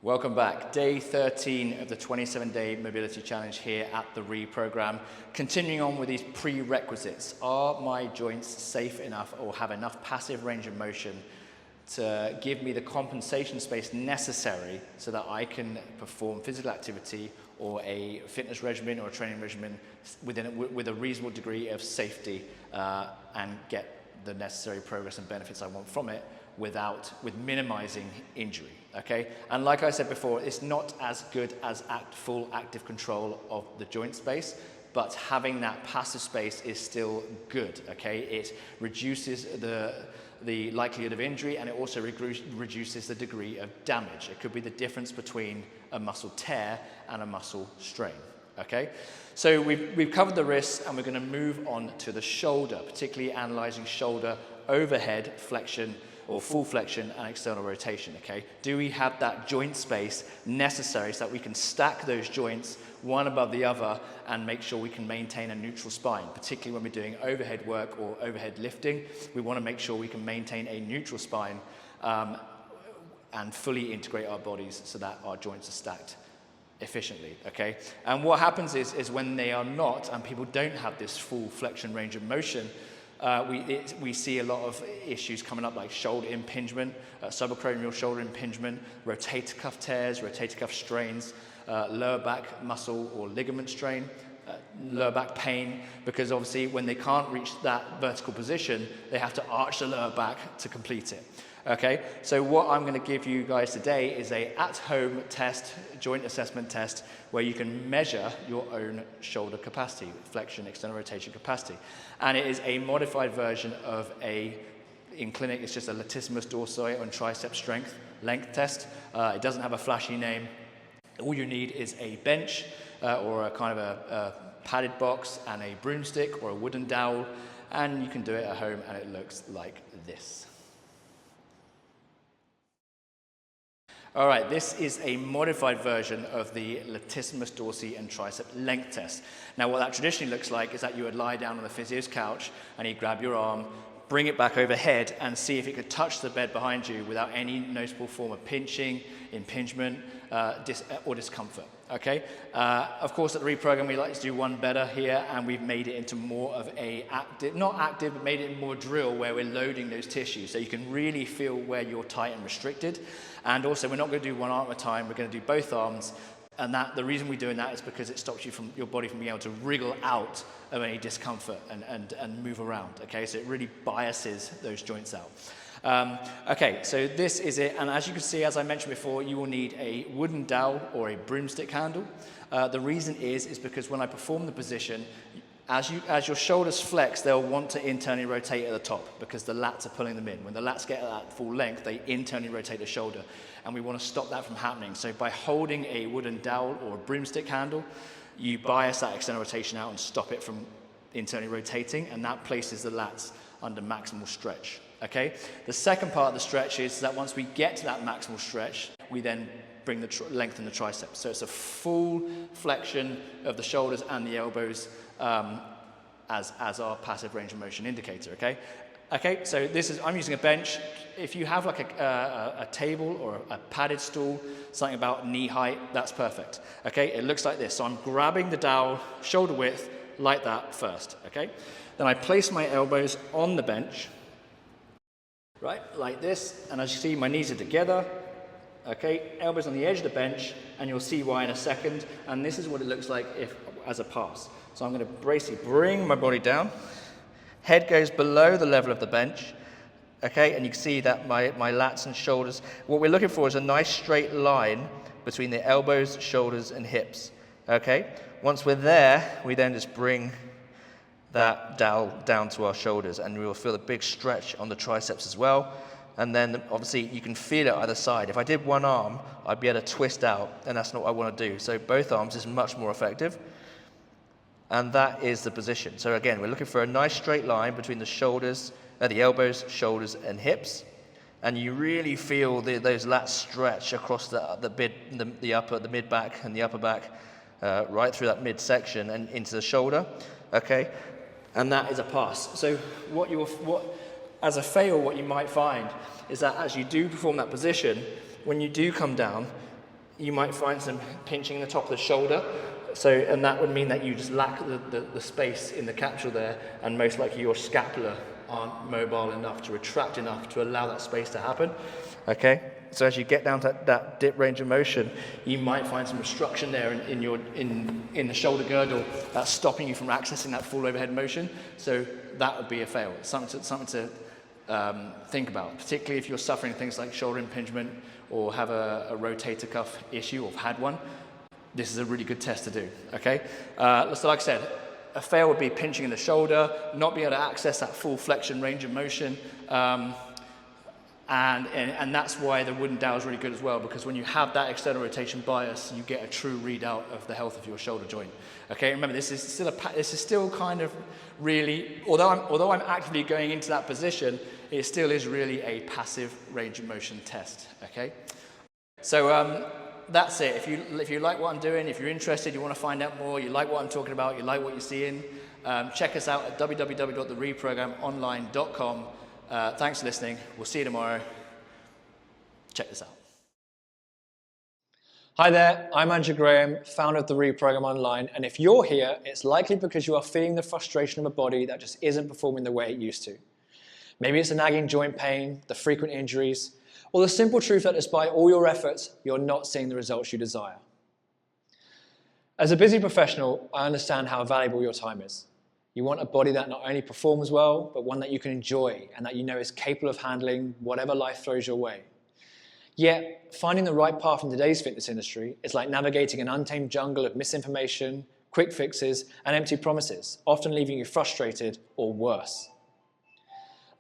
Welcome back. Day 13 of the 27-day mobility challenge here at the Reprogram. Continuing on with these prerequisites. Are my joints safe enough or have enough passive range of motion to give me the compensation space necessary so that I can perform physical activity or a fitness regimen or a training regimen with a reasonable degree of safety and get the necessary progress and benefits I want from it with minimizing injury, okay? And like I said before, it's not as good as full active control of the joint space, but having that passive space is still good, okay? It reduces the likelihood of injury, and it also reduces the degree of damage. It could be the difference between a muscle tear and a muscle strain, okay? So we've covered the wrists, and we're gonna move on to the shoulder, particularly analyzing shoulder overhead flexion or full flexion and external rotation, okay? Do we have that joint space necessary so that we can stack those joints one above the other and make sure we can maintain a neutral spine, particularly when we're doing overhead work or overhead lifting? We want to make sure we can maintain a neutral spine and fully integrate our bodies so that our joints are stacked efficiently, okay? And what happens is when they are not, and people don't have this full flexion range of motion, we see a lot of issues coming up like shoulder impingement, subacromial shoulder impingement, rotator cuff tears, rotator cuff strains, lower back muscle or ligament strain, lower back pain, because obviously when they can't reach that vertical position, they have to arch the lower back to complete it. Okay, so what I'm going to give you guys today is a at-home test, joint assessment test, where you can measure your own shoulder capacity, flexion, external rotation capacity. And it is a modified version of in clinic, it's just a latissimus dorsi on tricep strength length test. It doesn't have a flashy name. All you need is a bench or a kind of a padded box and a broomstick or a wooden dowel, and you can do it at home, and it looks like this. All right, this is a modified version of the latissimus dorsi and tricep length test. Now, what that traditionally looks like is that you would lie down on the physio's couch and he'd grab your arm, bring it back overhead, and see if it could touch the bed behind you without any noticeable form of pinching, impingement, or discomfort, okay? Of course, at the Reprogram, we like to do one better here, and we've made it into more of a not active, but made it more drill where we're loading those tissues so you can really feel where you're tight and restricted. And also, we're not going to do one arm at a time, we're going to do both arms. And the reason we're doing that is because it stops your body from being able to wriggle out of any discomfort and move around, okay? So it really biases those joints out. Okay, so this is it. And as you can see, as I mentioned before, you will need a wooden dowel or a broomstick handle. The reason is because when I perform the position, as your shoulders flex, they'll want to internally rotate at the top because the lats are pulling them in. When the lats get at that full length, they internally rotate the shoulder, and we want to stop that from happening. So by holding a wooden dowel or a broomstick handle, you bias that external rotation out and stop it from internally rotating, and that places the lats under maximal stretch, okay? The second part of the stretch is that once we get to that maximal stretch, we then bring lengthen the triceps. So it's a full flexion of the shoulders and the elbows as our passive range of motion indicator, okay? Okay, so I'm using a bench. If you have like a table or a padded stool, something about knee height, that's perfect, okay? It looks like this. So I'm grabbing the dowel, shoulder width, like that first, okay? Then I place my elbows on the bench, right, like this, and as you see, my knees are together, okay? Elbows on the edge of the bench, and you'll see why in a second, and this is what it looks like as a pass. So I'm going to basically bring my body down, head goes below the level of the bench, okay, and you can see that my lats and shoulders, what we're looking for is a nice straight line between the elbows, shoulders, and hips, okay? Once we're there, we then just bring that dowel down to our shoulders, and we will feel a big stretch on the triceps as well. And then obviously you can feel it either side. If I did one arm, I'd be able to twist out, and that's not what I want to do. So both arms is much more effective. And that is the position. So again, we're looking for a nice straight line between the shoulders, the elbows, shoulders, and hips. And you really feel those lats stretch across the mid back and the upper back, right through that midsection and into the shoulder. Okay, and that is a pass. So as a fail, what you might find is that as you do perform that position, when you do come down, You might find some pinching in the top of the shoulder. And that would mean that you just lack the space in the capsule there, and most likely your scapula aren't mobile enough to retract enough to allow that space to happen. Okay? So as you get down to that dip range of motion, you might find some obstruction there in the shoulder girdle that's stopping you from accessing that full overhead motion. So that would be a fail. It's something to think about, particularly if you're suffering things like shoulder impingement or have a rotator cuff issue or have had one. This is a really good test to do, okay? So like I said, a fail would be pinching in the shoulder, not being able to access that full flexion range of motion, and that's why the wooden dowel is really good as well, because when you have that external rotation bias, you get a true readout of the health of your shoulder joint. Okay, remember this is still kind of really, although I'm actively going into that position, it still is really a passive range of motion test. Okay, so that's it. If you like what I'm doing, if you're interested, you want to find out more, you like what I'm talking about, you like what you're seeing, check us out at www.thereprogramonline.com. Thanks for listening. We'll see you tomorrow. Check this out. Hi there, I'm Andrew Graham, founder of the Reprogram Online, and if you're here, it's likely because you are feeling the frustration of a body that just isn't performing the way it used to. Maybe it's a nagging joint pain, the frequent injuries, or the simple truth that despite all your efforts, you're not seeing the results you desire. As a busy professional, I understand how valuable your time is. You want a body that not only performs well, but one that you can enjoy and that you know is capable of handling whatever life throws your way. Yet, finding the right path in today's fitness industry is like navigating an untamed jungle of misinformation, quick fixes, and empty promises, often leaving you frustrated or worse.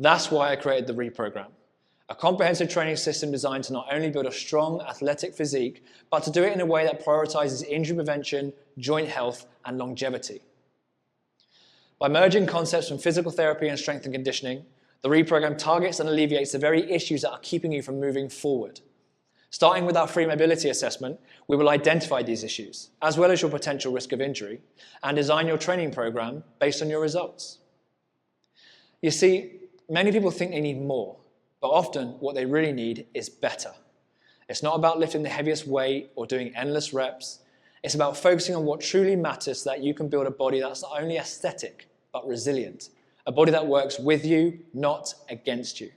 That's why I created the Reprogram, a comprehensive training system designed to not only build a strong athletic physique, but to do it in a way that prioritizes injury prevention, joint health, and longevity. By merging concepts from physical therapy and strength and conditioning, the Reprogram targets and alleviates the very issues that are keeping you from moving forward. Starting with our free mobility assessment, we will identify these issues, as well as your potential risk of injury, and design your training program based on your results. You see, many people think they need more, but often what they really need is better. It's not about lifting the heaviest weight or doing endless reps. It's about focusing on what truly matters so that you can build a body that's not only aesthetic, but resilient. A body that works with you, not against you.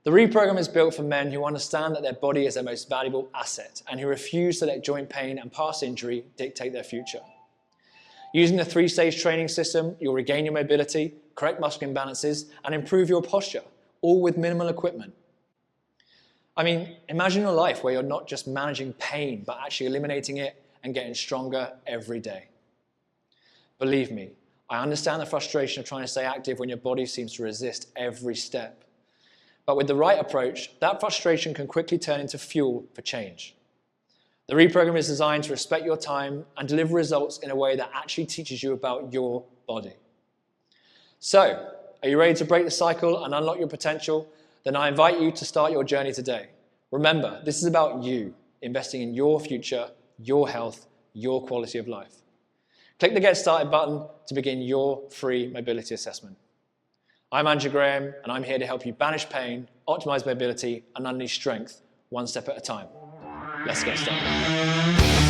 The Reprogram is built for men who understand that their body is their most valuable asset and who refuse to let joint pain and past injury dictate their future. Using the 3-stage training system, you'll regain your mobility, correct muscle imbalances, and improve your posture, all with minimal equipment. I mean, imagine a life where you're not just managing pain, but actually eliminating it and getting stronger every day. Believe me, I understand the frustration of trying to stay active when your body seems to resist every step. But with the right approach, that frustration can quickly turn into fuel for change. The Reprogram is designed to respect your time and deliver results in a way that actually teaches you about your body. So, are you ready to break the cycle and unlock your potential? Then I invite you to start your journey today. Remember, this is about you, investing in your future, your health, your quality of life. Click the Get Started button to begin your free mobility assessment. I'm Andrew Graham, and I'm here to help you banish pain, optimize mobility, and unleash strength one step at a time. Let's get started.